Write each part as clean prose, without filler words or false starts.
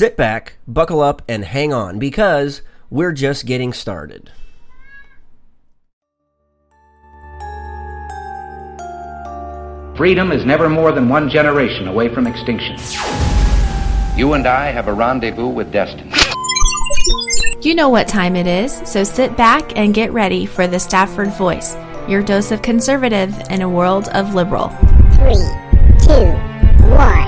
Sit back, buckle up, and hang on, because we're just getting started. Freedom is never more than one generation away from extinction. You and I have a rendezvous with destiny. You know what time it is, so sit back and get ready for the Stafford Voice, your dose of conservative in a world of liberal. 3, 2, 1.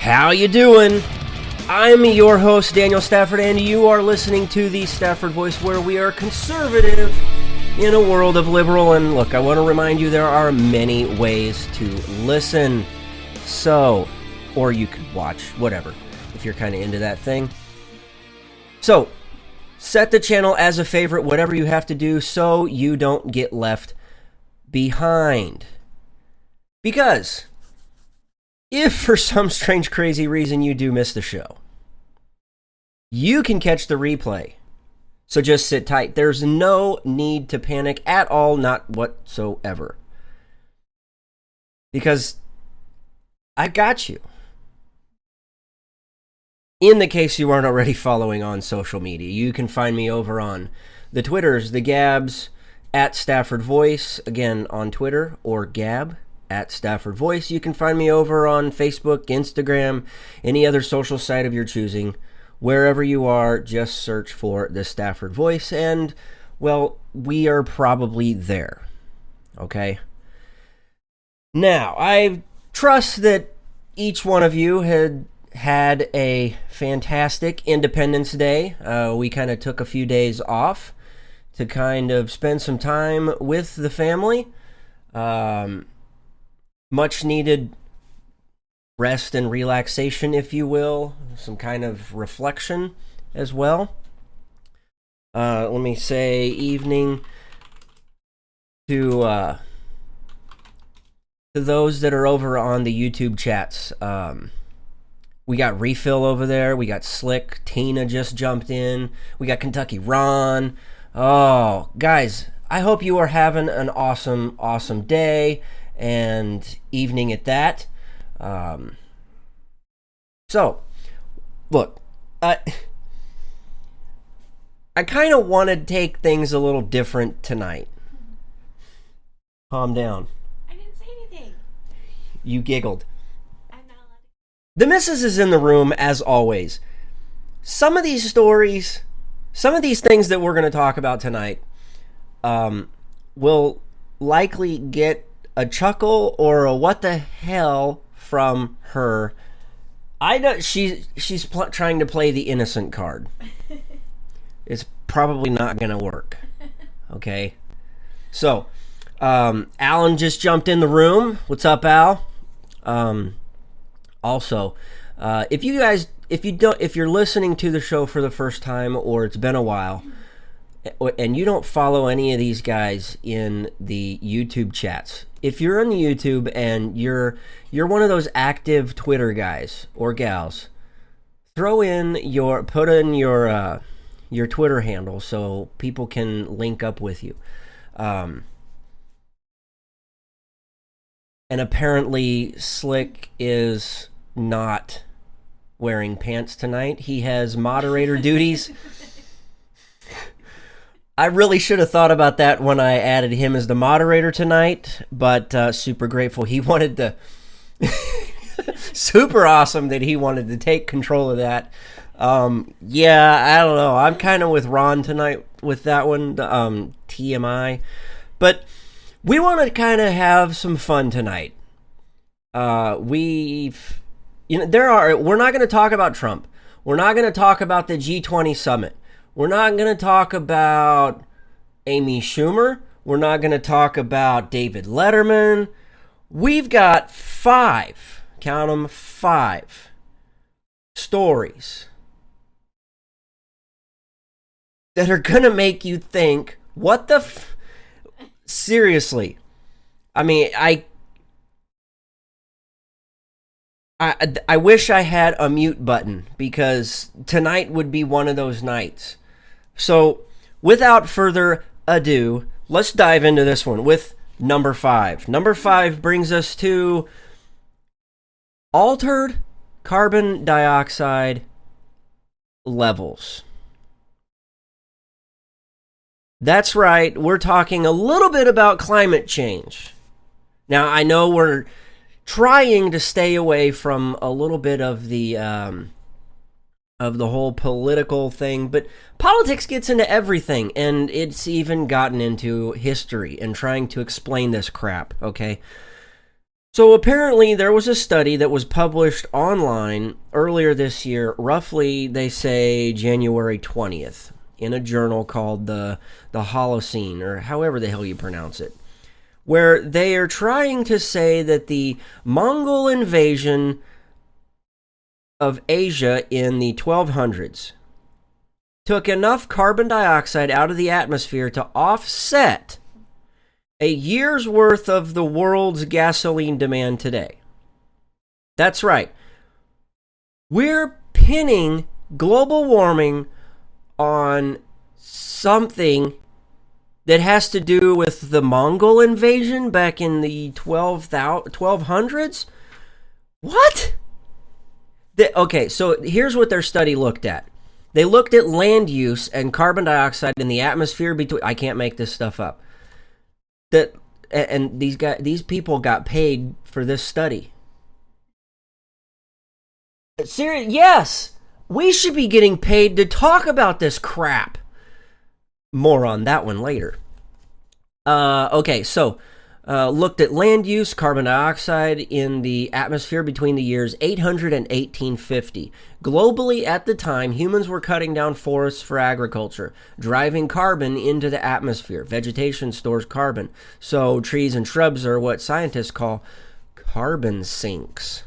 How you doing? I'm your host, Daniel Stafford, and you are listening to the Stafford Voice, where we are conservative in a world of liberal. And look, I want to remind you there are many ways to listen. So, or you could watch, whatever, if you're kind of into that thing. So, set the channel as a favorite, whatever you have to do, so you don't get left behind. Because if for some strange, crazy reason you do miss the show, you can catch the replay. So just sit tight. There's no need to panic at all, not whatsoever. Because I got you. In the case you aren't already following on social media, you can find me over on the Twitters, the Gabs, at Stafford Voice, again on Twitter, or Gab, at Stafford Voice. You can find me over on Facebook, Instagram, any other social site of your choosing. Wherever you are, just search for the Stafford Voice, and, well, we are probably there. Okay? Now, I trust that each one of you had a fantastic Independence Day. We kind of took a few days off to kind of spend some time with the family. Much needed rest and relaxation, if you will. Some kind of reflection as well. Let me say evening to those that are over on the YouTube chats. We got Refill over there. We got Slick. Tina just jumped in. We got Kentucky Ron. Oh, guys, I hope you are having an awesome, awesome day and evening at that. So, look, I kind of want to take things a little different tonight. Calm down. I didn't say anything. You giggled. I'm not allowed to. The missus is in the room, as always. Some of these stories, some of these things that we're going to talk about tonight, will likely get a chuckle or a what the hell from her. I know she's trying to play the innocent card. It's probably not going to work. Okay? So, Alan just jumped in the room. What's up, Al? Also, if you're listening to the show for the first time, or it's been a while, and you don't follow any of these guys in the YouTube chats, if you're on the YouTube and you're one of those active Twitter guys or gals, put in your Twitter handle so people can link up with you. And apparently Slick is not wearing pants tonight. He has moderator duties. I really should have thought about that when I added him as the moderator tonight, but super grateful. He wanted to... super awesome that he wanted to take control of that. Yeah, I don't know. I'm kind of with Ron tonight with that one, TMI. But we want to kind of have some fun tonight. We're not going to talk about Trump. We're not going to talk about the G20 summit. We're not going to talk about Amy Schumer. We're not going to talk about David Letterman. We've got 5, count them, 5 stories that are going to make you think, what the seriously. I mean, I wish I had a mute button, because tonight would be one of those nights. So, without further ado, let's dive into this one with number 5. Number 5 brings us to altered carbon dioxide levels. That's right, we're talking a little bit about climate change. Now, I know we're trying to stay away from a little bit of the whole political thing, but politics gets into everything, and it's even gotten into history and trying to explain this crap, okay? So apparently there was a study that was published online earlier this year, roughly, they say, January 20th, in a journal called the Holocene, or however the hell you pronounce it, where they are trying to say that the Mongol invasion of Asia in the 1200s took enough carbon dioxide out of the atmosphere to offset a year's worth of the world's gasoline demand today. That's right. We're pinning global warming on something that has to do with the Mongol invasion back in the 1200s? What? Okay, so here's what their study looked at. They looked at land use and carbon dioxide in the atmosphere between... I can't make this stuff up. And these people got paid for this study. Serious? Yes! We should be getting paid to talk about this crap. More on that one later. Okay, so looked at land use, carbon dioxide in the atmosphere between the years 800 and 1850. Globally, at the time, humans were cutting down forests for agriculture, driving carbon into the atmosphere. Vegetation stores carbon, so trees and shrubs are what scientists call carbon sinks.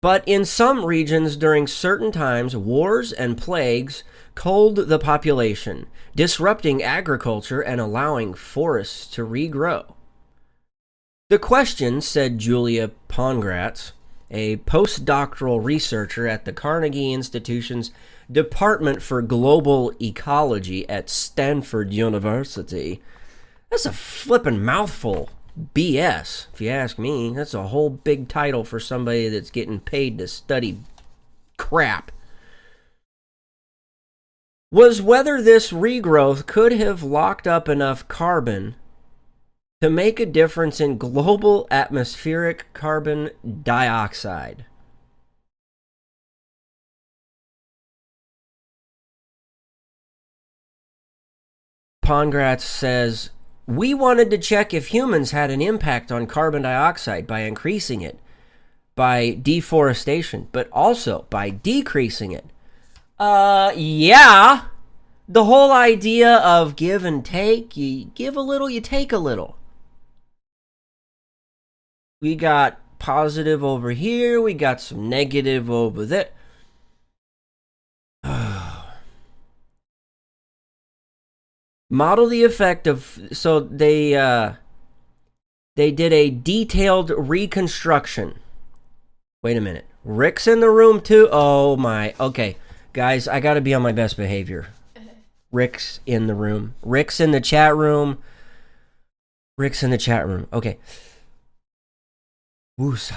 But in some regions during certain times, wars and plagues culled the population, disrupting agriculture and allowing forests to regrow. The question, said Julia Pongratz, a postdoctoral researcher at the Carnegie Institution's Department for Global Ecology at Stanford University. That's a flippin' mouthful. BS, if you ask me. That's a whole big title for somebody that's getting paid to study crap. Was whether this regrowth could have locked up enough carbon to make a difference in global atmospheric carbon dioxide. Pongratz says, we wanted to check if humans had an impact on carbon dioxide by increasing it, by deforestation, but also by decreasing it. Yeah. The whole idea of give and take, you give a little, you take a little. We got positive over here, we got some negative over there. Model the effect of, so they did a detailed reconstruction. Wait a minute. Rick's in the room too? Oh my, okay. Guys, I gotta be on my best behavior. Rick's in the room. Rick's in the chat room. Rick's in the chat room. Okay. Woosa.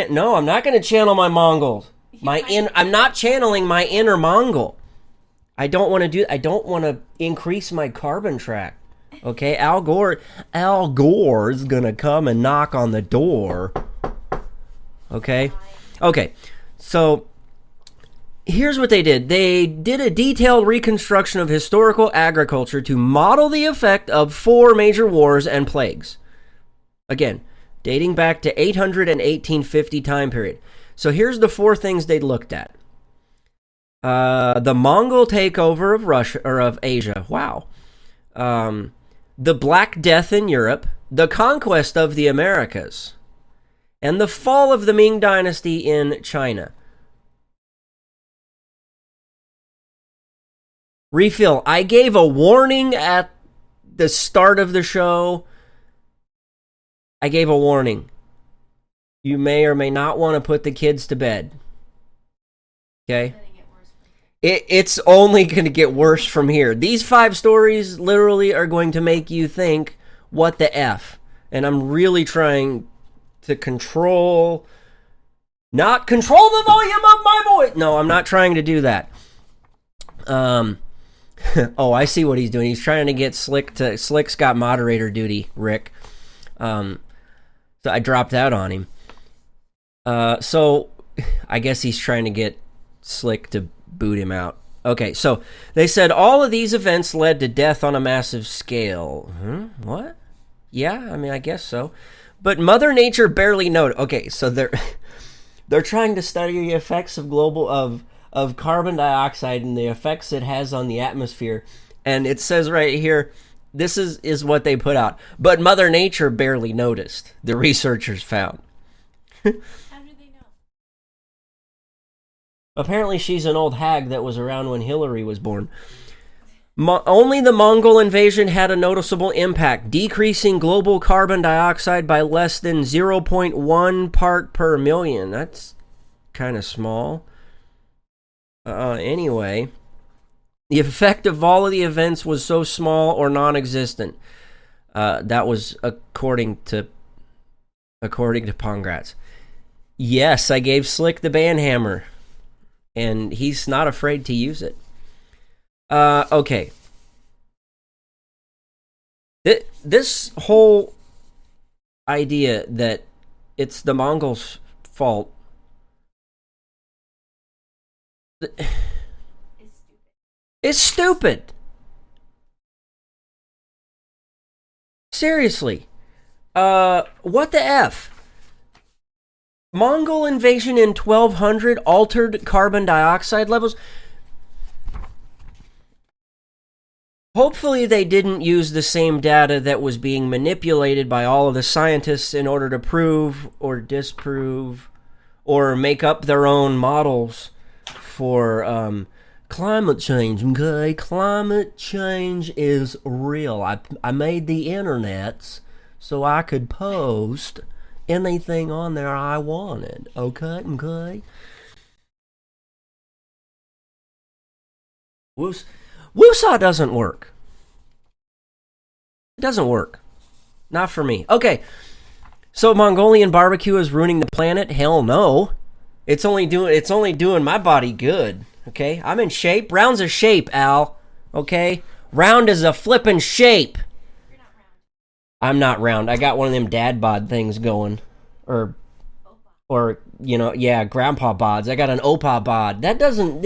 No, I'm not gonna channel my Mongol. I'm not channeling my inner Mongol. I don't want to increase my carbon track. Okay, Al Gore's gonna come and knock on the door. Okay, so here's what they did. They did a detailed reconstruction of historical agriculture to model the effect of 4 major wars and plagues. Again, dating back to 800 and 1850 time period. So here's the 4 things they looked at. The Mongol takeover of Russia, or of Asia. Wow. The Black Death in Europe, the conquest of the Americas, and the fall of the Ming Dynasty in China. Refill. I gave a warning at the start of the show. I gave a warning. You may or may not want to put the kids to bed. Okay? It's only going to get worse from here. These 5 stories literally are going to make you think, what the F? And I'm really trying to not control the volume of my voice. No, I'm not trying to do that. Oh, I see what he's doing. He's trying to get Slick's got moderator duty, Rick. So I dropped out on him. So I guess he's trying to get Slick to boot him out. Okay, so they said all of these events led to death on a massive scale. What? Yeah, I mean, I guess so. But Mother Nature barely noted. Okay, so they're trying to study the effects of carbon dioxide and the effects it has on the atmosphere. And it says right here, this is what they put out. But Mother Nature barely noticed, the researchers found. Apparently she's an old hag that was around when Hillary was born. Only the Mongol invasion had a noticeable impact, decreasing global carbon dioxide by less than 0.1 part per million. That's kind of small. Anyway, the effect of all of the events was so small or non-existent. That was according to Pongratz. Yes, I gave Slick the banhammer. And he's not afraid to use it. Okay. This whole idea that it's the Mongols' fault is stupid. Seriously. What the F? Mongol invasion in 1200 altered carbon dioxide levels. Hopefully they didn't use the same data that was being manipulated by all of the scientists in order to prove or disprove or make up their own models for climate change. Okay, climate change is real. I made the internets so I could post anything on there I wanted. Okay. Woosah doesn't work. It doesn't work. Not for me. Okay. So Mongolian barbecue is ruining the planet? Hell no. It's only doing my body good. Okay? I'm in shape. Round's a shape, Al. Okay? Round is a flippin' shape. I'm not round. I got one of them dad bod things going. Or grandpa bods. I got an opa bod. It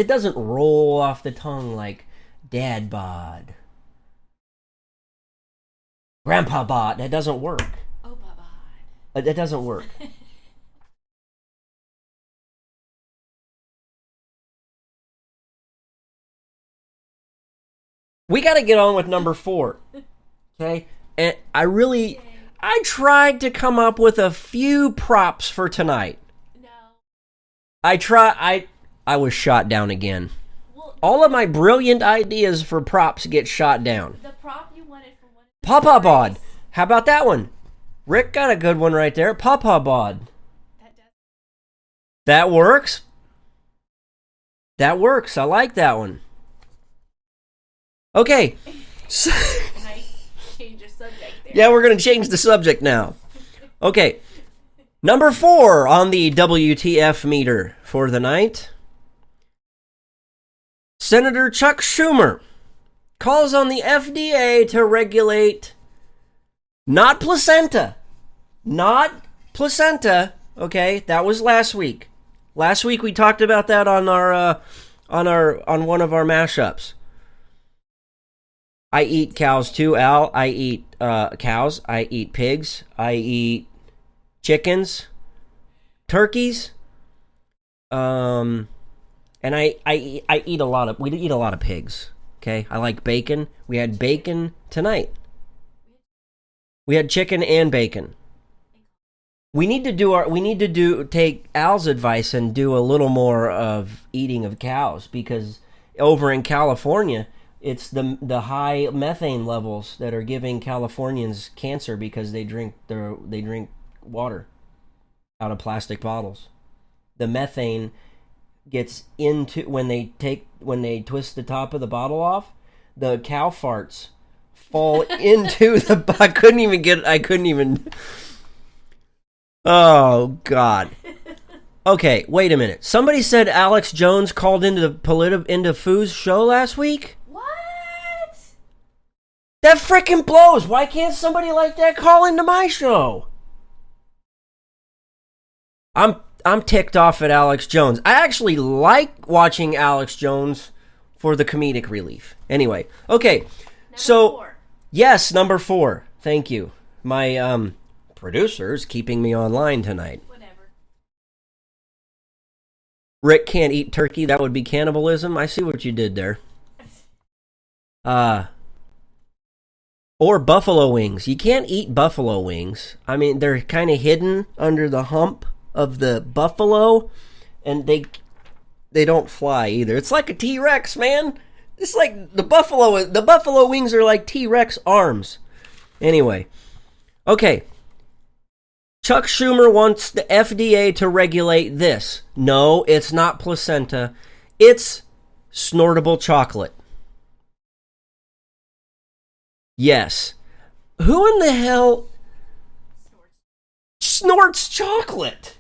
doesn't roll off the tongue like dad bod. Grandpa bod. That doesn't work. Opa bod. That doesn't work. We got to get on with number 4. Okay? And I tried to come up with a few props for tonight. No. I was shot down again. Well, all of my brilliant ideas for props get shot down. The prop you wanted for one. Papa bod. How about that one? Rick got a good one right there. Papa bod. That works. That works. I like that one. Okay. Nice change of subject there. Yeah, we're going to change the subject now. Okay. Number 4 on the WTF meter for the night. Senator Chuck Schumer calls on the FDA to regulate not placenta. Not placenta. Okay, that was last week. Last week we talked about that on one of our mashups. I eat cows too, Al. I eat cows. I eat pigs. I eat chickens, turkeys. And we eat a lot of pigs. Okay, I like bacon. We had bacon tonight. We had chicken and bacon. We need to take Al's advice and do a little more of eating of cows, because over in California, it's the high methane levels that are giving Californians cancer because they drink water out of plastic bottles. The methane gets into when they twist the top of the bottle off, the cow farts fall into the. I couldn't even. Oh God. Okay, wait a minute. Somebody said Alex Jones called into the into Foo's show last week. What? That freaking blows. Why can't somebody like that call into my show? I'm ticked off at Alex Jones. I actually like watching Alex Jones for the comedic relief. Anyway, okay. Number 4. Yes, number 4. Thank you. My producer's keeping me online tonight. Whatever. Rick can't eat turkey. That would be cannibalism. I see what you did there. Or buffalo wings. You can't eat buffalo wings. I mean, they're kind of hidden under the hump of the buffalo, and they don't fly either. It's like a T-Rex, man. It's like the buffalo wings are like T-Rex arms. Anyway, okay. Chuck Schumer wants the FDA to regulate this. No, it's not placenta. It's snortable chocolate. Yes. Who in the hell snorts chocolate?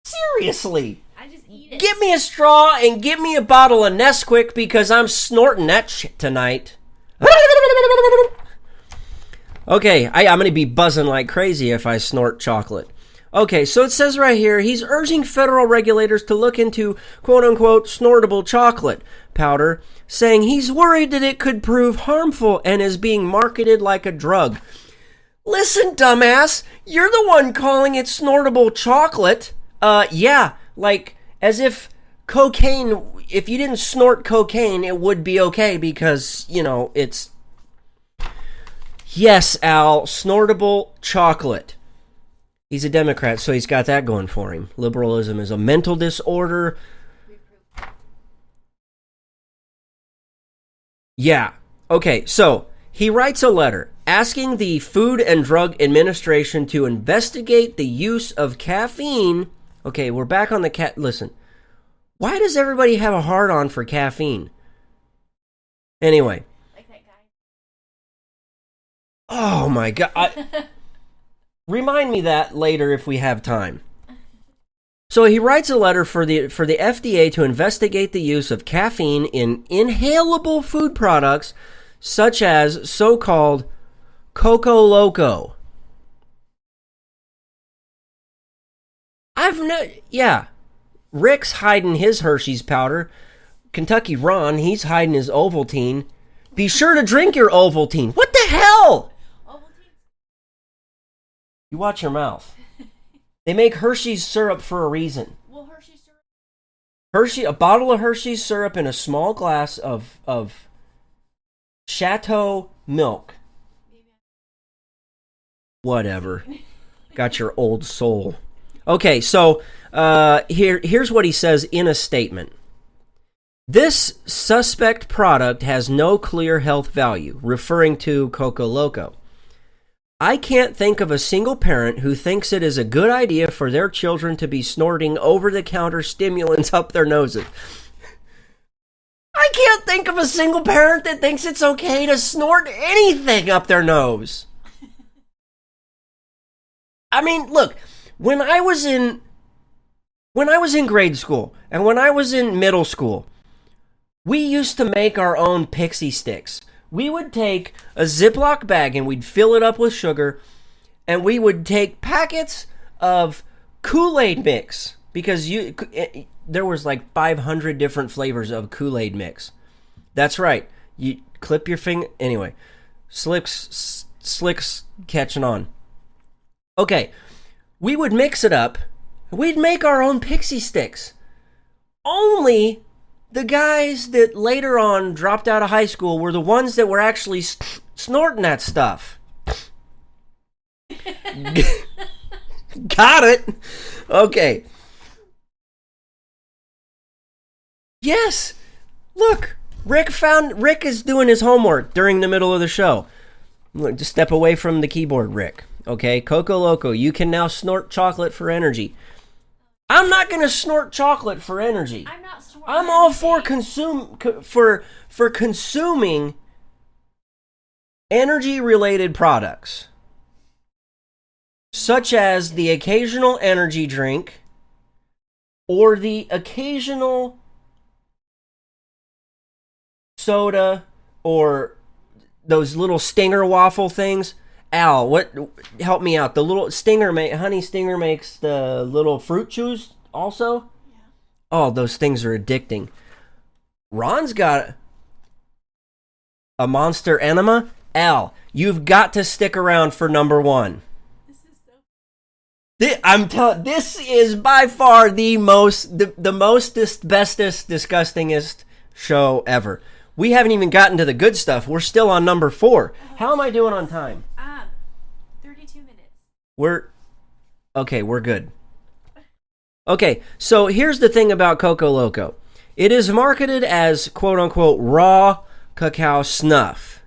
Seriously. I just eat it. Give me a straw and give me a bottle of Nesquik because I'm snorting that shit tonight. Okay, I'm going to be buzzing like crazy if I snort chocolate. Okay, so it says right here, he's urging federal regulators to look into quote-unquote snortable chocolate powder, saying he's worried that it could prove harmful and is being marketed like a drug. Listen, dumbass, you're the one calling it snortable chocolate. Yeah, like as if cocaine, if you didn't snort cocaine, it would be okay because, you know, it's... Yes, Al, snortable chocolate. He's a Democrat, so he's got that going for him. Liberalism is a mental disorder. Yeah. Okay, so he writes a letter asking the Food and Drug Administration to investigate the use of caffeine. Okay, we're back on the Listen, why does everybody have a hard-on for caffeine? Anyway. Like that guy. Oh, my God. Remind me that later if we have time. So he writes a letter for the FDA to investigate the use of caffeine in inhalable food products such as so-called Coco Loco. Yeah. Rick's hiding his Hershey's powder. Kentucky Ron, he's hiding his Ovaltine. Be sure to drink your Ovaltine. What the hell? You watch your mouth. They make Hershey's syrup for a reason. Well, Hershey's syrup. A bottle of Hershey's syrup in a small glass of Chateau milk. Whatever. Got your old soul. Okay, so here's what he says in a statement. This suspect product has no clear health value, referring to Coco Loco. I can't think of a single parent who thinks it is a good idea for their children to be snorting over-the-counter stimulants up their noses. I can't think of a single parent that thinks it's okay to snort anything up their nose. I mean, look, when I was in grade school and when I was in middle school, we used to make our own pixie sticks. We would take a Ziploc bag and we'd fill it up with sugar, and we would take packets of Kool-Aid mix because there was like 500 different flavors of Kool-Aid mix. That's right. You clip your finger. Anyway, Slick's catching on. Okay, we would mix it up. We'd make our own pixie sticks. Only the guys that later on dropped out of high school were the ones that were actually snorting that stuff. Got it? Okay. Yes. Look, Rick is doing his homework during the middle of the show. Just step away from the keyboard, Rick. Okay, Coco Loco, you can now snort chocolate for energy. I'm not going to snort chocolate for energy. I'm not snorting. I'm all for consuming energy-related products, such as the occasional energy drink or the occasional soda or those little Stinger waffle things. Al, help me out. The little Honey Stinger makes the little fruit chews also. Yeah. Oh, those things are addicting. Ron's got a Monster Enema. Al, you've got to stick around for number 1. This is by far the bestest, disgustingest show ever. We haven't even gotten to the good stuff. We're still on number 4. How am I doing on time? 32 minutes. We're good. Okay, so here's the thing about Coco Loco. It is marketed as quote-unquote raw cacao snuff.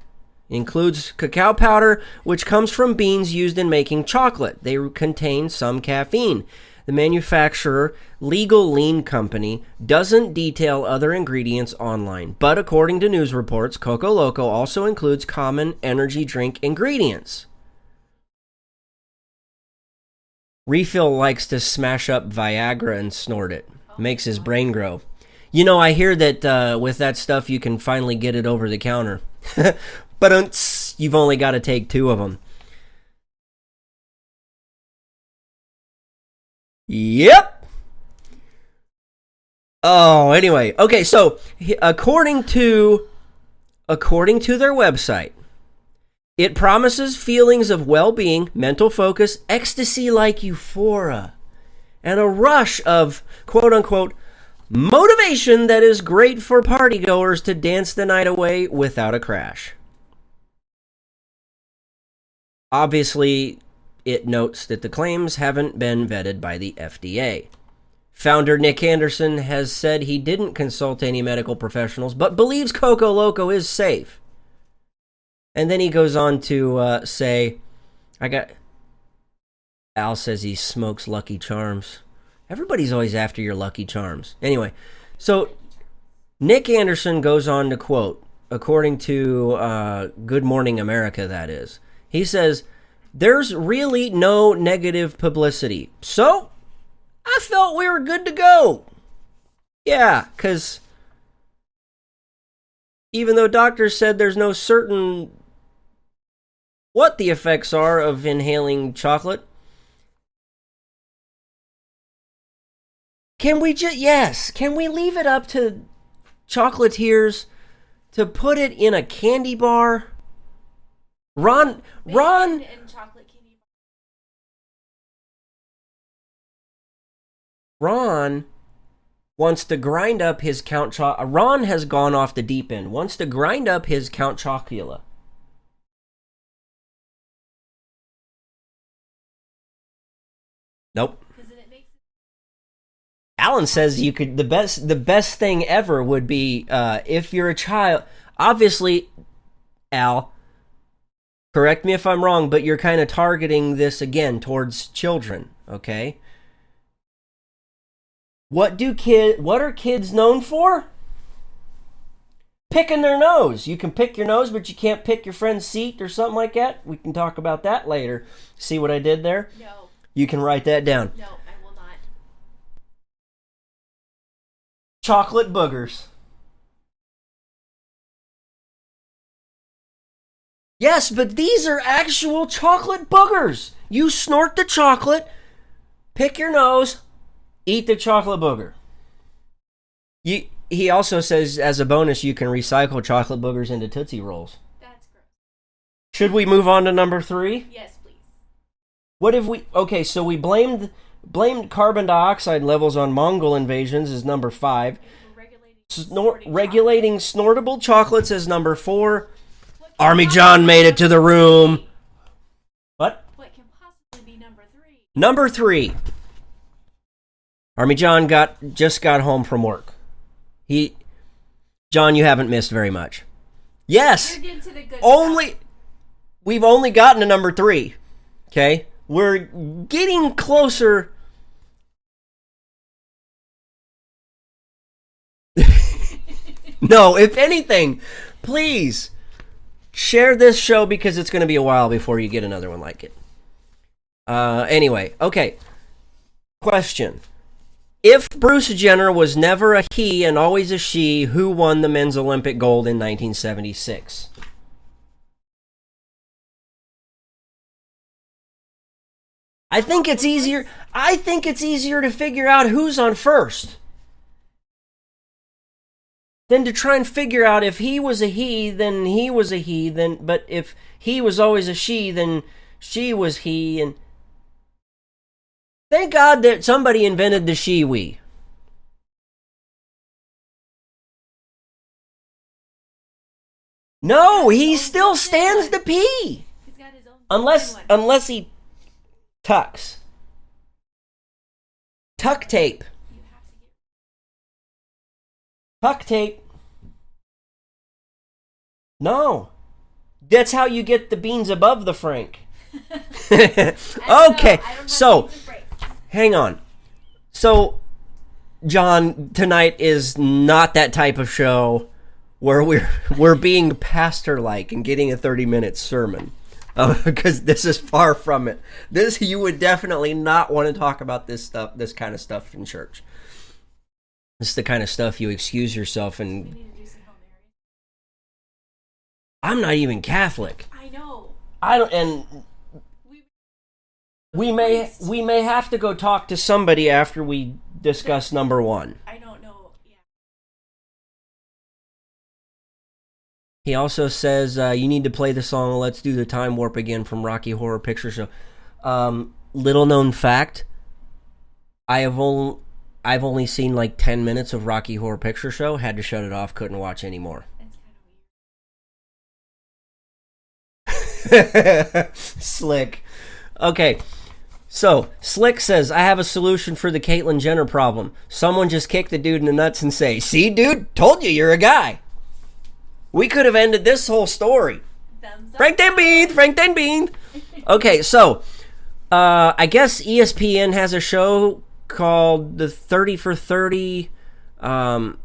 Includes cacao powder, which comes from beans used in making chocolate. They contain some caffeine. The manufacturer, Legal Lean Company, doesn't detail other ingredients online, but according to news reports, Coco Loco also includes common energy drink ingredients. Refill likes to smash up Viagra and snort it. Makes his brain grow. You know, I hear that with that stuff you can finally get it over the counter. But you've only got to take 2 of them. Yep. Oh, anyway. Okay, so according to their website, it promises feelings of well-being, mental focus, ecstasy-like euphoria, and a rush of quote-unquote motivation that is great for partygoers to dance the night away without a crash. Obviously, it notes that the claims haven't been vetted by the FDA. Founder Nick Anderson has said he didn't consult any medical professionals, but believes Coco Loco is safe. And then he goes on to say, Al says he smokes Lucky Charms. Everybody's always after your Lucky Charms. Anyway, so Nick Anderson goes on to quote, according to Good Morning America, that is. He says, "There's really no negative publicity. So, I felt we were good to go." Yeah, because even though doctors said there's no certain what the effects are of inhaling chocolate, can we leave it up to chocolatiers to put it in a candy bar? Ron wants to grind up his Count Chocula. Ron has gone off the deep end. Wants to grind up his Count Chocula. Nope. Alan says you could. The best thing ever would be if you're a child. Obviously, Al, correct me if I'm wrong, but you're kind of targeting this again towards children, okay? What are kids known for? Picking their nose. You can pick your nose, but you can't pick your friend's seat or something like that. We can talk about that later. See what I did there? No. You can write that down. No, I will not. Chocolate boogers. Yes, but these are actual chocolate boogers. You snort the chocolate, pick your nose, eat the chocolate booger. He also says, as a bonus, you can recycle chocolate boogers into Tootsie Rolls. That's gross. Should we move on to number 3? Yes, please. What if we... Okay, so we blamed carbon dioxide levels on Mongol invasions as number 5. Regulating snortable chocolates as number 4. Army John made it to the room. What? What can possibly be number 3? Number 3. Army John just got home from work. John, you haven't missed very much. Yes. You're getting to the good stuff. We've only gotten to number 3. Okay? We're getting closer No, if anything, please share this show because it's going to be a while before you get another one like it. Anyway, okay. Question. If Bruce Jenner was never a he and always a she, who won the men's Olympic gold in 1976? I think it's easier to figure out who's on first than to try and figure out if he was a he, then he was a he, but if he was always a she, then she was he, and thank God that somebody invented the she-we. No, he still stands to pee. He's got his own Unless he tucks. Tuck tape. Tuck tape. No. That's how you get the beans above the frank. Okay, so hang on. So, John, tonight is not that type of show where we're being pastor-like and getting a 30-minute sermon, because this is far from it. You would definitely not want to talk about this kind of stuff in church. This is the kind of stuff you excuse yourself and. I'm not even Catholic. I know. I don't, and we may have to go talk to somebody after we discuss number one. I don't know. Yeah. He also says you need to play the song "Let's Do the Time Warp Again" from Rocky Horror Picture Show. Little known fact: I've only seen like 10 minutes of Rocky Horror Picture Show. Had to shut it off. Couldn't watch anymore. Slick. Okay, so Slick says, I have a solution for the Caitlyn Jenner problem. Someone just kick the dude in the nuts and say, see, dude, told you you're a guy. We could have ended this whole story. Frank Dan Bean. Okay, so I guess ESPN has a show called the 30 for 30. It's kind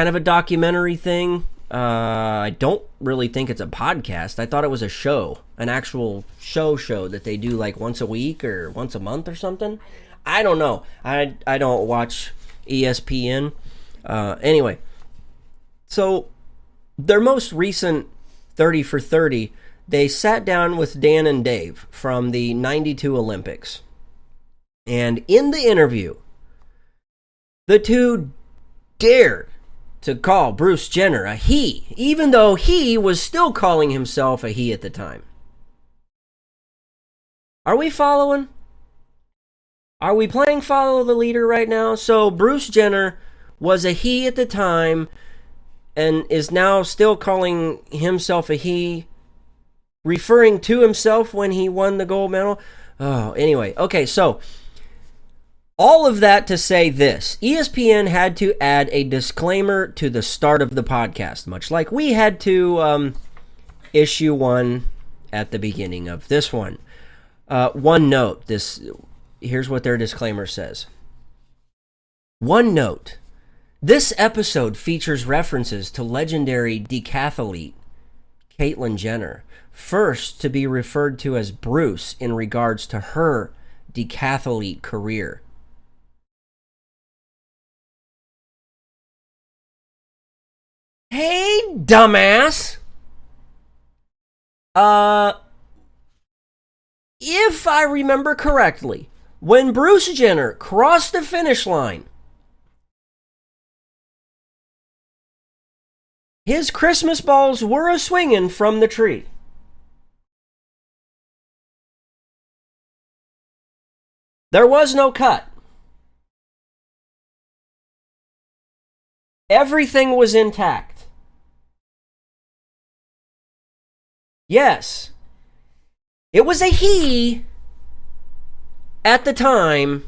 of a documentary thing. I don't really think it's a podcast. I thought it was a show, an actual show that they do like once a week or once a month or something. I don't know. I don't watch ESPN. Anyway, so their most recent 30 for 30, they sat down with Dan and Dave from the 92 Olympics. And in the interview, the two dared to call Bruce Jenner a he, even though he was still calling himself a he at the time. Are we following? Are we playing follow the leader right now? So Bruce Jenner was a he at the time and is now still calling himself a he, referring to himself when he won the gold medal. Oh, anyway. Okay, so all of that to say this. ESPN had to add a disclaimer to the start of the podcast, much like we had to issue one at the beginning of this one. One note. Here's what their disclaimer says. One note. This episode features references to legendary decathlete Caitlyn Jenner, first to be referred to as Bruce in regards to her decathlete career. Hey, dumbass! If I remember correctly, when Bruce Jenner crossed the finish line, his Christmas balls were a-swinging from the tree. There was no cut. Everything was intact. Yes, it was a he at the time.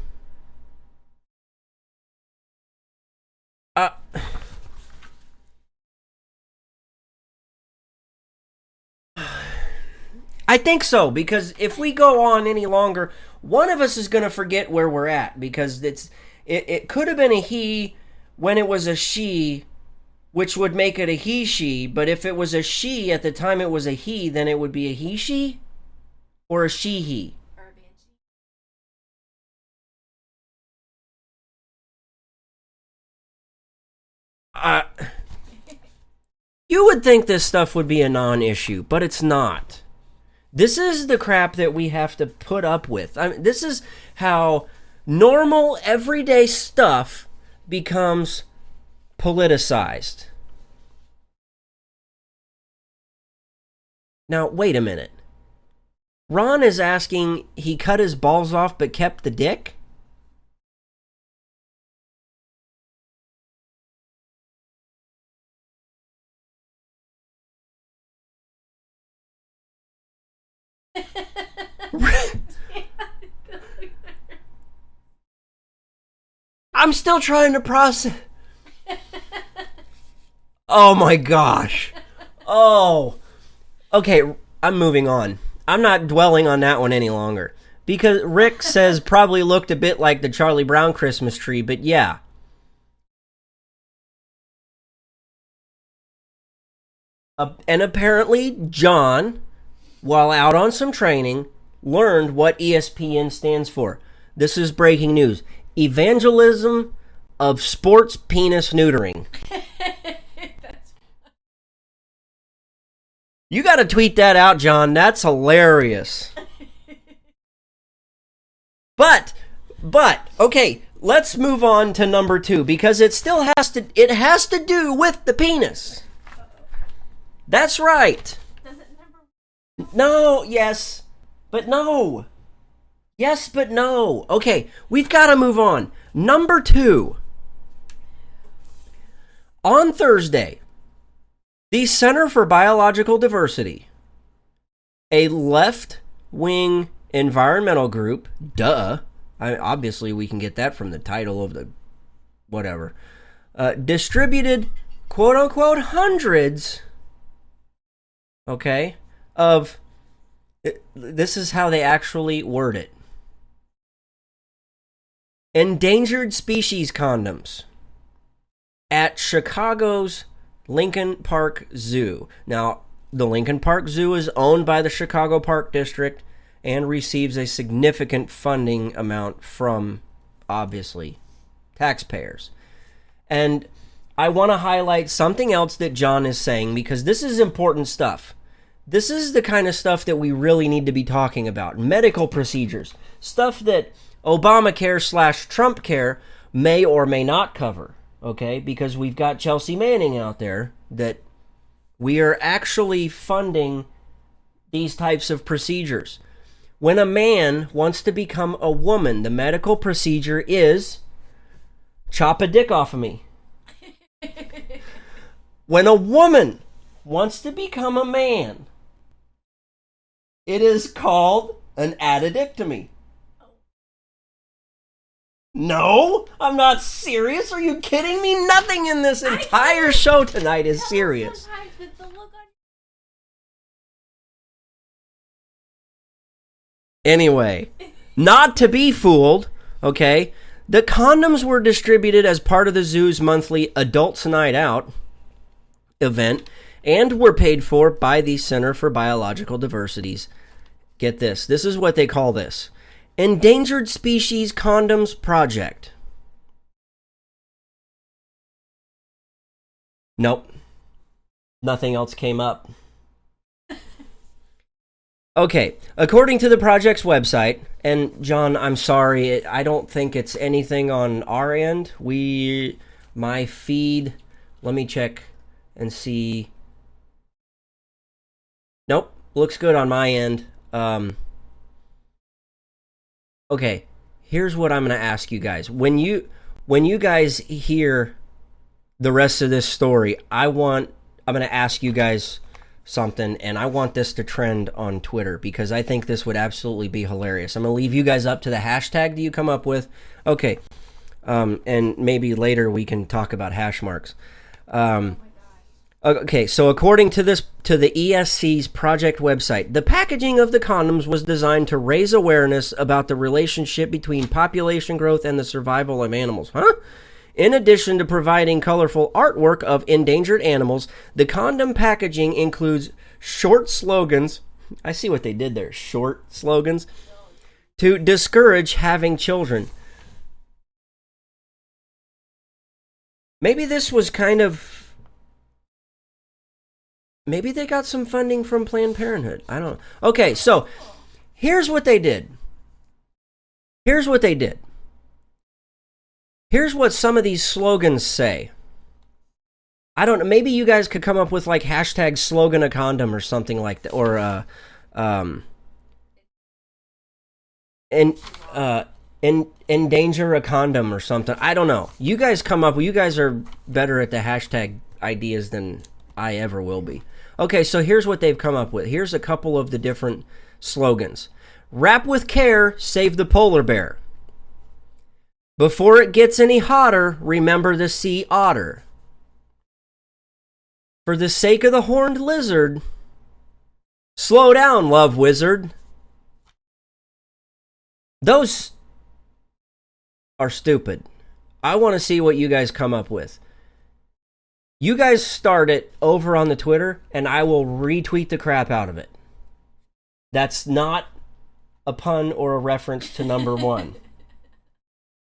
I think so, because if we go on any longer, one of us is going to forget where we're at, because it could have been a he when it was a she which would make it a he-she, but if it was a she at the time it was a he, then it would be a he-she or a she-he? You would think this stuff would be a non-issue, but it's not. This is the crap that we have to put up with. I mean, this is how normal, everyday stuff becomes politicized. Now, wait a minute. Ron is asking he cut his balls off but kept the dick? I'm still trying to process. Oh my gosh. Oh. Okay, I'm moving on. I'm not dwelling on that one any longer. Because Rick says probably looked a bit like the Charlie Brown Christmas tree, but yeah. And apparently John, while out on some training, learned what ESPN stands for. This is breaking news. Evangelism of Sports Penis Neutering. You got to tweet that out, John. That's hilarious. But, okay, let's move on to number 2 because it still has to do with the penis. That's right. No, yes, but no. Yes, but no. Okay, we've got to move on. Number 2. On Thursday, the Center for Biological Diversity, a left-wing environmental group, obviously we can get that from the title of the whatever, distributed, quote-unquote, hundreds, okay, of, this is how they actually word it, endangered species condoms at Chicago's Lincoln Park Zoo. Now, the Lincoln Park Zoo is owned by the Chicago Park District and receives a significant funding amount from, obviously, taxpayers. And I want to highlight something else that John is saying because this is important stuff. This is the kind of stuff that we really need to be talking about. Medical procedures. Stuff that Obamacare/Trump care may or may not cover. Okay? Because we've got Chelsea Manning out there that we are actually funding these types of procedures. When a man wants to become a woman, the medical procedure is chop a dick off of me. When a woman wants to become a man, it is called an addictomy. No, I'm not serious. Are you kidding me? Nothing in this entire show tonight is serious. Anyway, not to be fooled, okay? The condoms were distributed as part of the zoo's monthly Adults Night Out event and were paid for by the Center for Biological Diversity's. Get this. This is what they call this. Endangered Species Condoms Project. Nope. Nothing else came up. Okay, according to the project's website, and John, I'm sorry, I don't think it's anything on our end. My feed, let me check and see. Nope, looks good on my end. Okay, here's what I'm going to ask you guys. When you guys hear the rest of this story, I'm going to ask you guys something, and I want this to trend on Twitter because I think this would absolutely be hilarious. I'm going to leave you guys up to the hashtag that you come up with. Okay, and maybe later we can talk about hash marks. Okay, so according to the ESC's project website, the packaging of the condoms was designed to raise awareness about the relationship between population growth and the survival of animals. Huh? In addition to providing colorful artwork of endangered animals, the condom packaging includes short slogans. I see what they did there. Short slogans to discourage having children. Maybe this was kind of... Maybe they got some funding from Planned Parenthood. I don't know. Okay, so here's what they did. Here's what some of these slogans say. I don't know. Maybe you guys could come up with like hashtag slogan a condom or something like that, or endanger a condom or something. I don't know. You guys come up. You guys are better at the hashtag ideas than I ever will be. Okay, so here's what they've come up with. Here's a couple of the different slogans. Wrap with care, save the polar bear. Before it gets any hotter, remember the sea otter. For the sake of the horned lizard, slow down, love wizard. Those are stupid. I want to see what you guys come up with. You guys start it over on the Twitter, and I will retweet the crap out of it. That's not a pun or a reference to number one.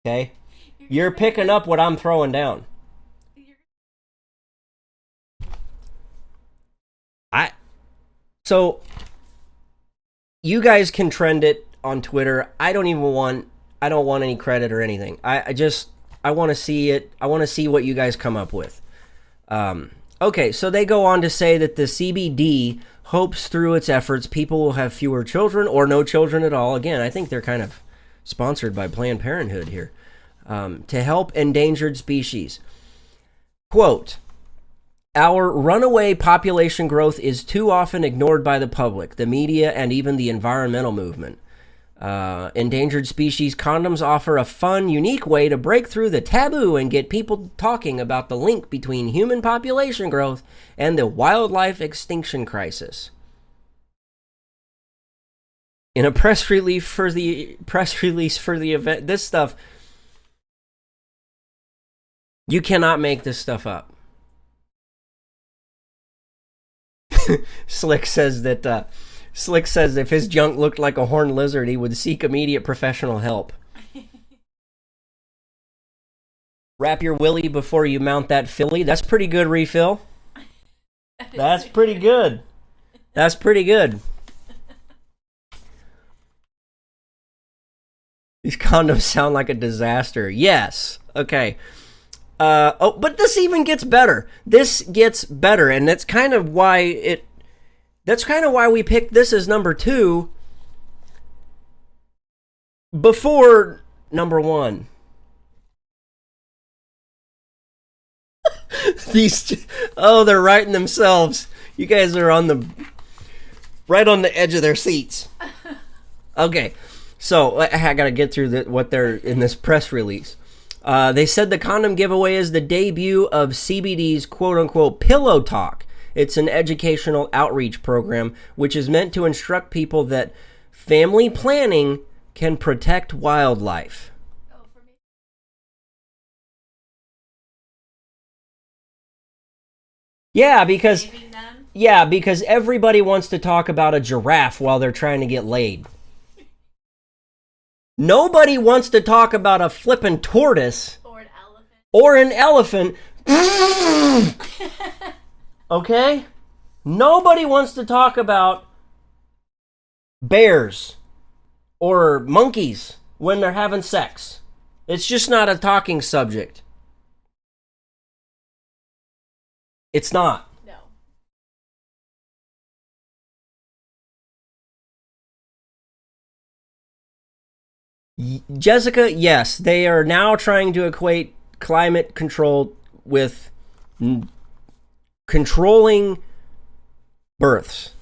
Okay? You're picking up what I'm throwing down. So, you guys can trend it on Twitter. I don't want any credit or anything. I want to see it. I want to see what you guys come up with. Okay, so they go on to say that the CBD hopes through its efforts people will have fewer children or no children at all. Again, I think they're kind of sponsored by Planned Parenthood here. To help endangered species. Quote, our runaway population growth is too often ignored by the public, the media, and even the environmental movement. Endangered species condoms offer a fun, unique way to break through the taboo and get people talking about the link between human population growth and the wildlife extinction crisis. In a press release for the event, this stuff, you cannot make this stuff up. Slick says if his junk looked like a horned lizard, he would seek immediate professional help. Wrap your willy before you mount that filly. That's pretty good, Refill. That's pretty good. That's pretty good. These condoms sound like a disaster. Yes. Okay. But this even gets better. This gets better, and that's kind of why we picked this as number 2 before number 1. They're writing themselves. You guys are right on the edge of their seats. Okay, so I gotta get through what they're in this press release. They said the condom giveaway is the debut of CBD's quote-unquote pillow talk. It's an educational outreach program which is meant to instruct people that family planning can protect wildlife. Yeah, because everybody wants to talk about a giraffe while they're trying to get laid. Nobody wants to talk about a flippin' tortoise. Or an elephant. Okay? Nobody wants to talk about bears or monkeys when they're having sex. It's just not a talking subject. It's not. No. Jessica, yes, they are now trying to equate climate control with controlling births.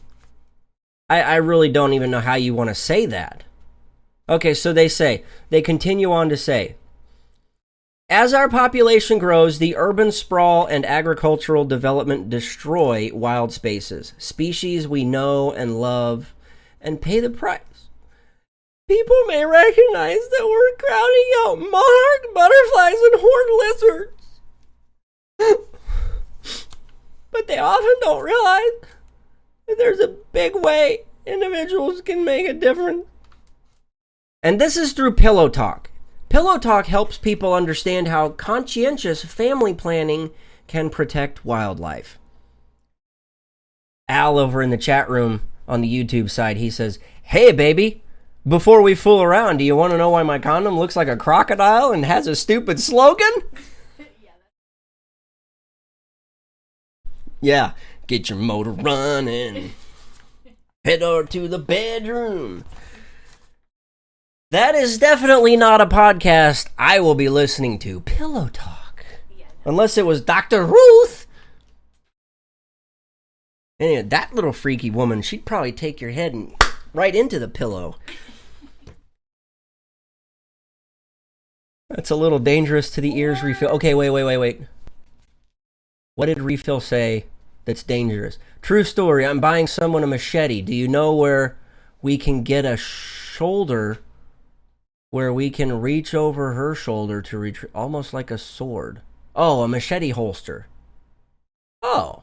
I really don't even know how you want to say that. Okay, so they continue on to say, as our population grows, the urban sprawl and agricultural development destroy wild spaces, species we know and love, and pay the price. People may recognize that we're crowding out monarch butterflies and horned lizards. But they often don't realize that there's a big way individuals can make a difference. And this is through Pillow Talk. Pillow Talk helps people understand how conscientious family planning can protect wildlife. Al over in the chat room on the YouTube side, he says, "Hey baby, before we fool around, do you want to know why my condom looks like a crocodile and has a stupid slogan?" Yeah, get your motor running. Head over to the bedroom. That is definitely not a podcast I will be listening to. Pillow Talk. Unless it was Dr. Ruth. Anyway, that little freaky woman, she'd probably take your head and right into the pillow. That's a little dangerous to the ears, Refill. Okay, wait. What did Refill say that's dangerous? True story, I'm buying someone a machete. Do you know where we can get a shoulder where we can reach over her shoulder to retrieve, almost like a sword? Oh, a machete holster. Oh.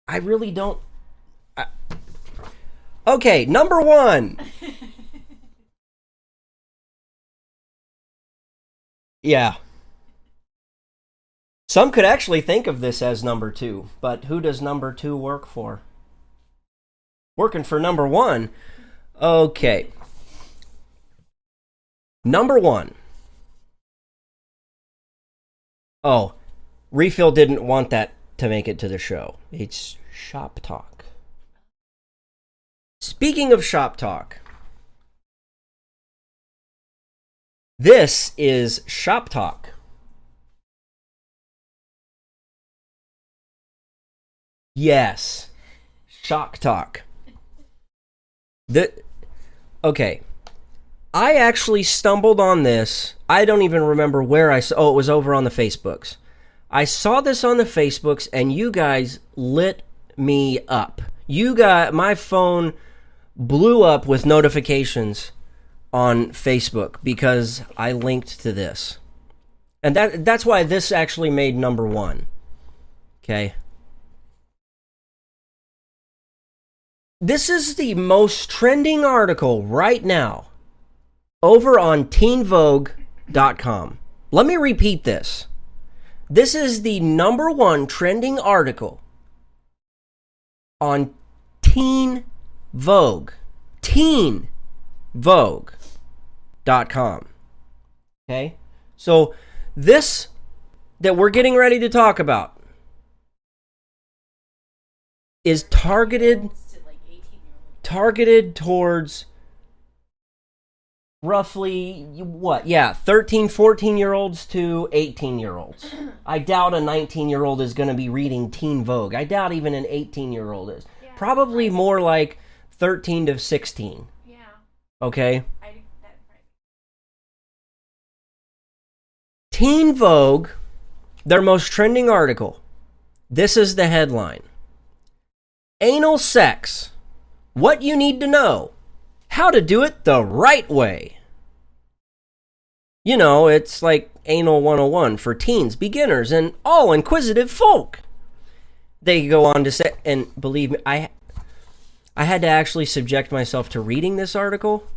I really don't... Okay, number one. Yeah. Some could actually think of this as number two, but who does number two work for? Working for number one. Okay. Number one. Oh, Refill didn't want that to make it to the show. It's Shop Talk. Speaking of Shop Talk, this is Shop Talk. Yes, Shock Talk. Okay, I actually stumbled on this. I don't even remember where I saw. Oh, it was over on the Facebooks. I saw this on the Facebooks, and you guys lit me up. My phone blew up with notifications on Facebook because I linked to this. And that's why this actually made number one. Okay. This is the most trending article right now over on teenvogue.com. Let me repeat this. This is the number one trending article on Teen Vogue. Teenvogue.com. Okay? So this that we're getting ready to talk about is targeted towards roughly, 13, 14-year-olds to 18-year-olds. I doubt a 19-year-old is going to be reading Teen Vogue. I doubt even an 18-year-old is. Yeah, probably more like 13 to 16. Yeah. Okay? Teen Vogue, their most trending article. This is the headline. Anal sex. What you need to know. How to do it the right way. You know, it's like Anal 101 for teens, beginners, and all inquisitive folk. They go on to say, and believe me, I had to actually subject myself to reading this article.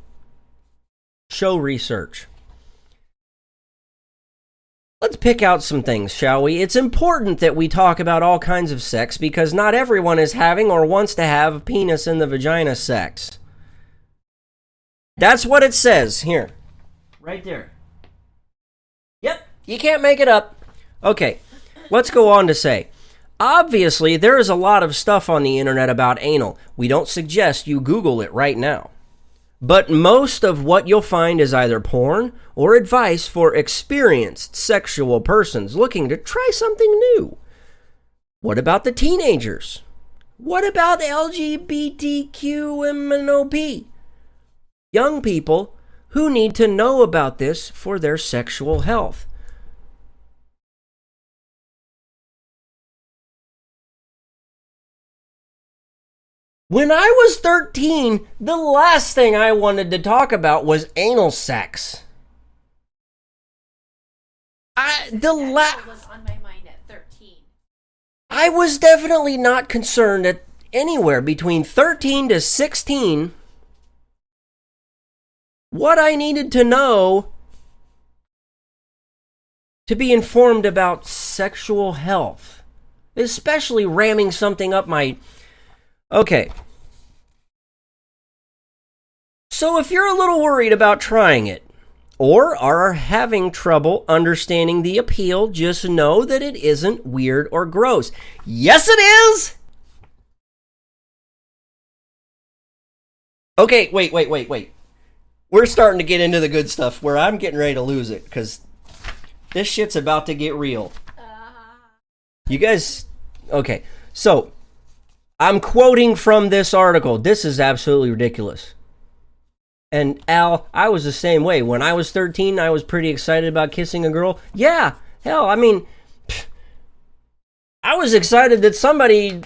Show research. Let's pick out some things, shall we? It's important that we talk about all kinds of sex because not everyone is having or wants to have a penis in the vagina sex. That's what it says here. Right there. Yep, you can't make it up. Okay, let's go on to say, obviously there is a lot of stuff on the internet about anal. We don't suggest you Google it right now. But most of what you'll find is either porn or advice for experienced sexual persons looking to try something new. What about the teenagers? What about LGBTQMNOP? Young people who need to know about this for their sexual health. When I was 13, the last thing I wanted to talk about was anal sex. was on my mind at 13. I was definitely not concerned at anywhere between 13 to 16. What I needed to know to be informed about sexual health, especially ramming something up my... Okay. So if you're a little worried about trying it, or are having trouble understanding the appeal, just know that it isn't weird or gross. Yes, it is! Okay, wait. We're starting to get into the good stuff where I'm getting ready to lose it, because this shit's about to get real. You guys... Okay, so I'm quoting from this article. This is absolutely ridiculous. And Al, I was the same way. When I was 13, I was pretty excited about kissing a girl. Yeah, hell, I mean, I was excited that somebody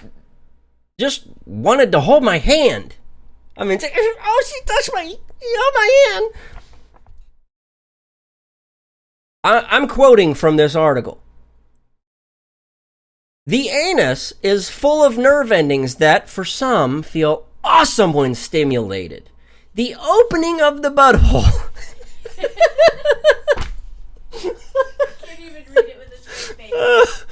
just wanted to hold my hand. I mean, oh, she touched my hand. I'm quoting from this article. The anus is full of nerve endings that, for some, feel awesome when stimulated. The opening of the butthole. Can't even read it with a straight face.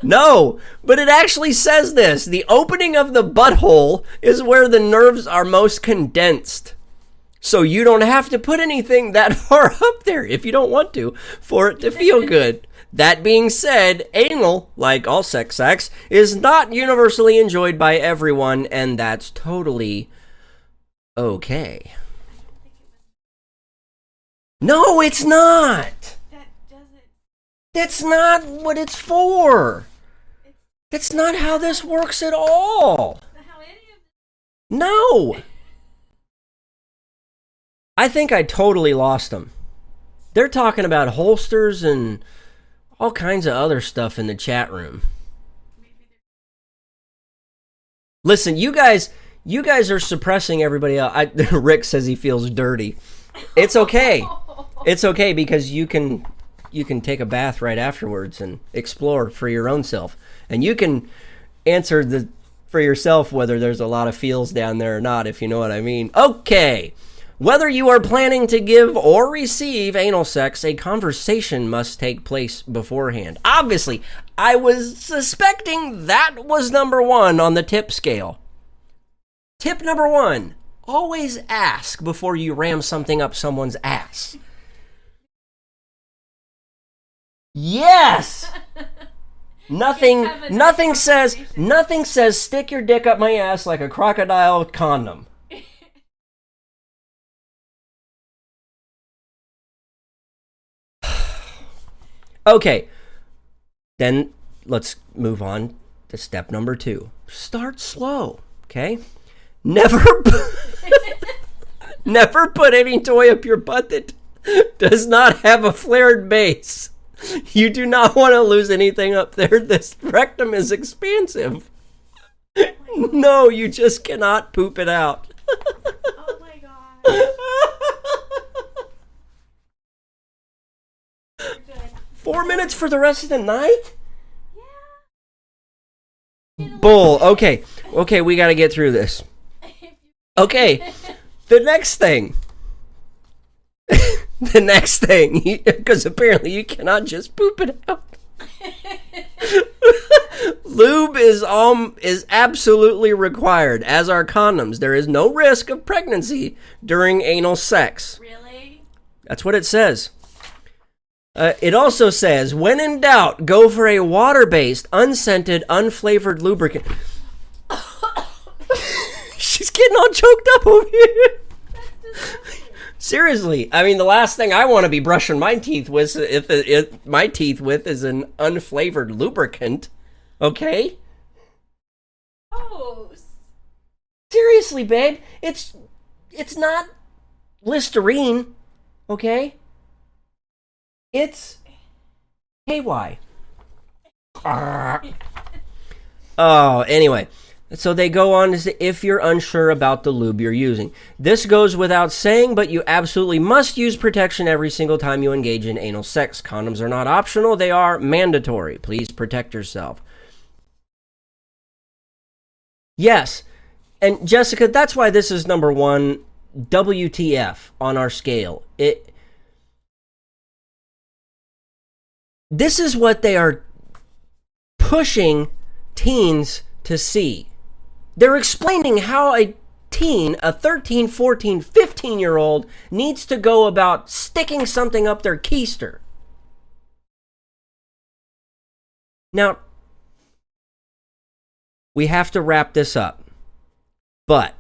No, but it actually says this. The opening of the butthole is where the nerves are most condensed. So you don't have to put anything that far up there if you don't want to for it to feel good. That being said, anal, like all sex acts, is not universally enjoyed by everyone, and that's totally okay. No, it's not. That's not what it's for. That's not how this works at all. No. I think I totally lost them. They're talking about holsters and all kinds of other stuff in the chat room. Listen, you guys are suppressing everybody else. Rick says he feels dirty. It's okay. It's okay because you can take a bath right afterwards and explore for your own self. And you can answer for yourself whether there's a lot of feels down there or not, if you know what I mean. Okay. Whether you are planning to give or receive anal sex, a conversation must take place beforehand. Obviously, I was suspecting that was number one on the tip scale. Tip number one, always ask before you ram something up someone's ass. Yes! Nothing says stick your dick up my ass like a crocodile condom. Okay, then let's move on to step number 2. Start slow, okay? Never put any toy up your butt that does not have a flared base. You do not want to lose anything up there. This rectum is expansive. No, you just cannot poop it out. Oh my god. 4 minutes for the rest of the night? Yeah. Bull. Okay, we got to get through this. Okay, the next thing, because apparently you cannot just poop it out. Lube is absolutely required, as are condoms. There is no risk of pregnancy during anal sex. Really? That's what it says. It also says, when in doubt, go for a water-based, unscented, unflavored lubricant. She's getting all choked up over here. Seriously, I mean, the last thing I want to be brushing my teeth with, is an unflavored lubricant. Okay? Oh. Seriously, babe, it's not Listerine. Okay? It's KY. Oh, anyway. So they go on to say, if you're unsure about the lube you're using. This goes without saying, but you absolutely must use protection every single time you engage in anal sex. Condoms are not optional, they are mandatory. Please protect yourself. Yes, and Jessica, that's why this is number one, WTF on our scale. This is what they are pushing teens to see. They're explaining how a teen, a 13, 14, 15-year-old, needs to go about sticking something up their keister. Now, we have to wrap this up, but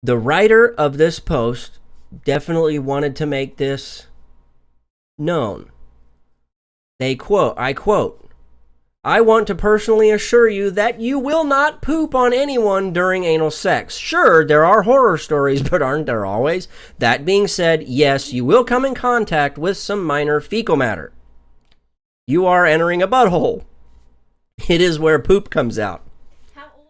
the writer of this post definitely wanted to make this known. I quote, I want to personally assure you that you will not poop on anyone during anal sex. Sure, there are horror stories, but aren't there always? That being said, yes, you will come in contact with some minor fecal matter. You are entering a butthole. It is where poop comes out. How old?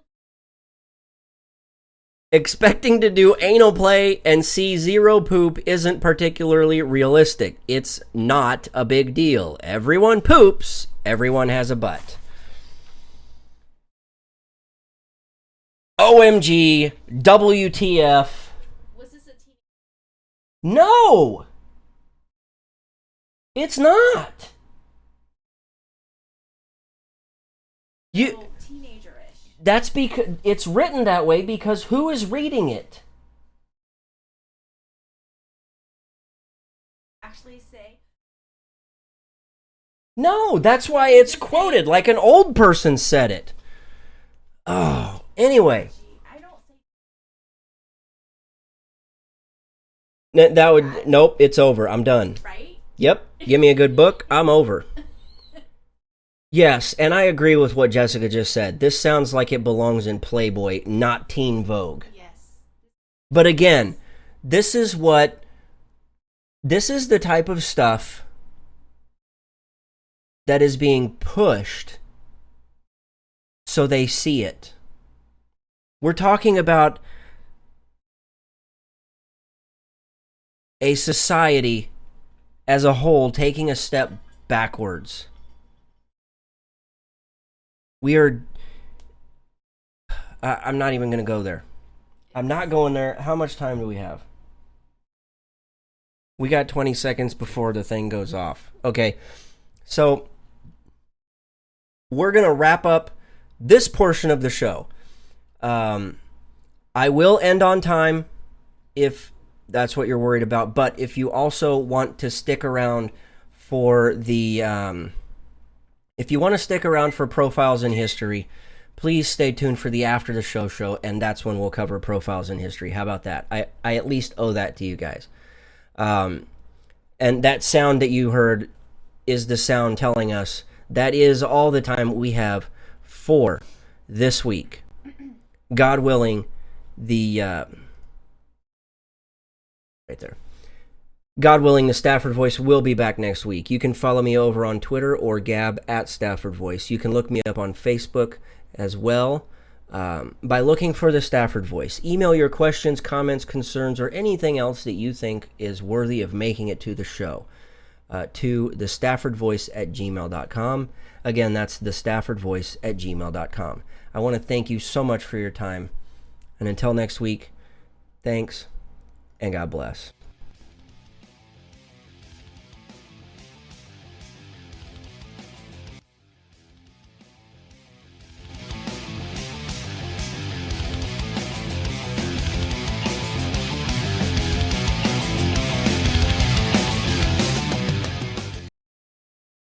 Expecting to do anal play and see zero poop isn't particularly realistic. It's not a big deal. Everyone poops. Everyone has a butt. OMG, WTF. Was this a teen? No! It's not. Teenager-ish. That's because it's written that way because who is reading it? Actually say. No, that's why it's quoted like an old person said it. Oh, anyway. I don't think That would, nope, it's over. I'm done. right. Yep, give me a good book. I'm over. Yes, and I agree with what Jessica just said. This sounds like it belongs in Playboy, not Teen Vogue. Yes. But again, this is the type of stuff that is being pushed so they see it. We're talking about a society as a whole taking a step backwards. I'm not even going to go there. I'm not going there. How much time do we have? We got 20 seconds before the thing goes off. Okay, so we're going to wrap up this portion of the show. I will end on time if that's what you're worried about. But if you also want to stick around for the... if you want to stick around for Profiles in History, please stay tuned for the After the Show, and that's when we'll cover Profiles in History. How about that? I at least owe that to you guys. And that sound that you heard is the sound telling us that is all the time we have for this week. God willing, right there. God willing, the Stafford Voice will be back next week. You can follow me over on Twitter or Gab at Stafford Voice. You can look me up on Facebook as well by looking for the Stafford Voice. Email your questions, comments, concerns, or anything else that you think is worthy of making it to the show to thestaffordvoice@gmail.com. Again, that's thestaffordvoice@gmail.com. I want to thank you so much for your time. And until next week, thanks and God bless.